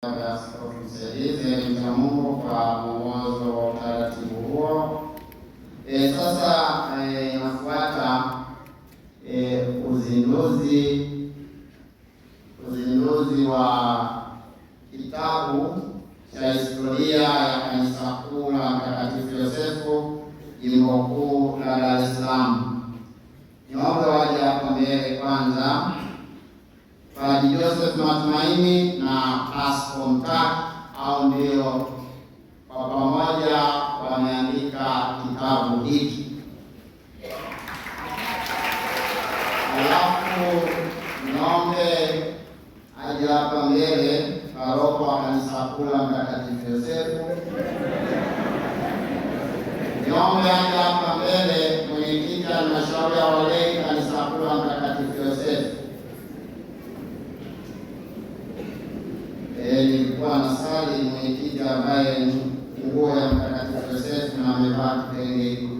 Askofu Msaidizi mcha Mungu kwa mwongozo wa utaratibu huo. Sasa inafuata uzinduzi wa kitabu cha historia ya Kanisa Kuu la Mtakatifu Yosefu Jimbo Kuu la Dar es Salaam. Niombe waje hapa mbele kwanza Padre Joseph Matumaini na Pastor Mtaki, au ndio kwa pamoja wameandika kitabu hiki. Alafu niombe aje hapa mbele paroko wa Kanisa Kuu la Mtakatifu Yosefu. Niombe aje hapa mbele mwenyekiti wa halmashauri ya walei Kanisa Kuu la Mtakatifu Yosefu. Nilikuwa na sali mwenyekiti ambaye nguo ya Mtakatifu Yosefu na amevaa kitenge hiko.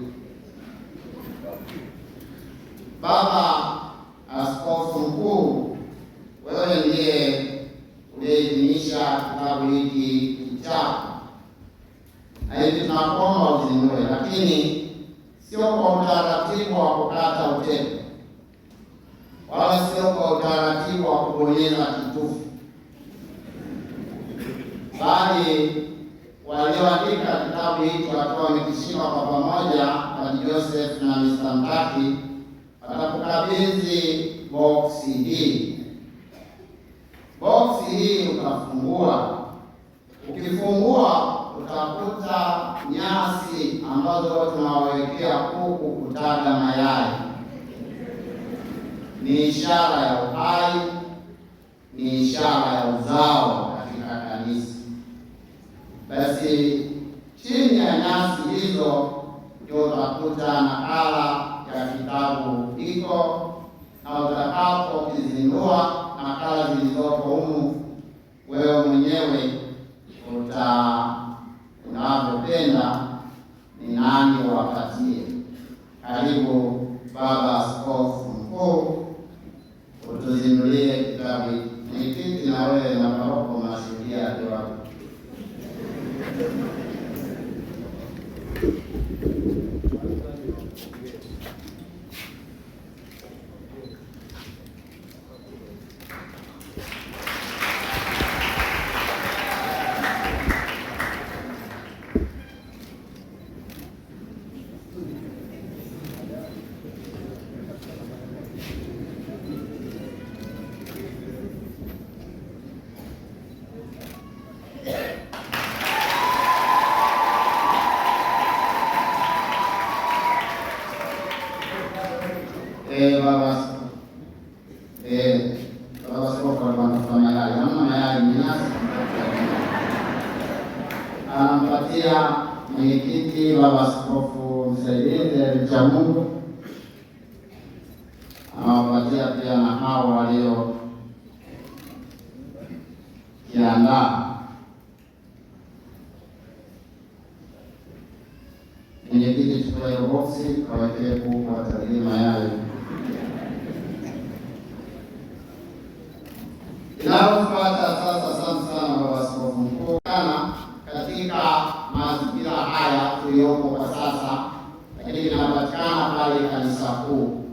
Baba Askofu Mkuu, wewe ndiye uliyeidhinisha kitabu hiki chako, na hivi tunakuomba uzindue, lakini sio kwa utaratibu wa kukata utepe, wala sio kwa utaratibu wa kubonyeza kitufu, bali walioandika kitabu hiki wakiwa wamekishika kwa pamoja, Padre Joseph na Mr. Mtaki, watakukabidhi boksi hii. Boksi hii utafungua, ukifungua utakuta nyasi ambazo tunawawekea kuku kutaga mayai. Ni ishara ya uhai, ni ishara ya uzao katika kanisa. Basi chini ya nyasi hizo ndio utakuta nakala ya kitabu hiko, na utakapokizindua nakala zilizoko humu, wewe mwenyewe unavyopenda ni nani wapatie. Karibu Baba Askofu Mkuu, utuzindulie kitabu hiki. Mwenyekiti na wewe na paroko mnashuhudia wako. Baba Askofu alikuwa mayai, hamna mayai nyasi. Anampatia mwenyekiti Baba Askofu Msaidizi mcha Mungu, anawapatia pia na hao walio kiandaa. Mwenyekiti, chukua hiyo boksi kawekee kuku watagie mayai. Inayofuata sasa, asante sana Baba Askofu Mkuu, katika mazingira haya tuliyopo kwa sasa, lakini inapatikana pale Kanisa Kuu.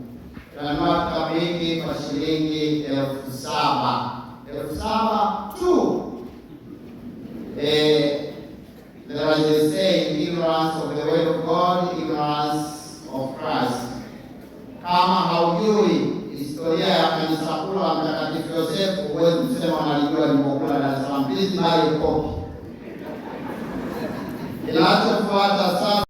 Tunanunua kitabu hiki kwa shilingi 7,000 tu. There was a saying, ignorance of the word of God, ignorance of Christ. Kama haujui historia ya Kanisa Kuu la Mtakatifu Yosefu, huwezi kusema unalijua Jimbo Kuu la Dar es Salaam. Please buy a copy. Inachofuata sasa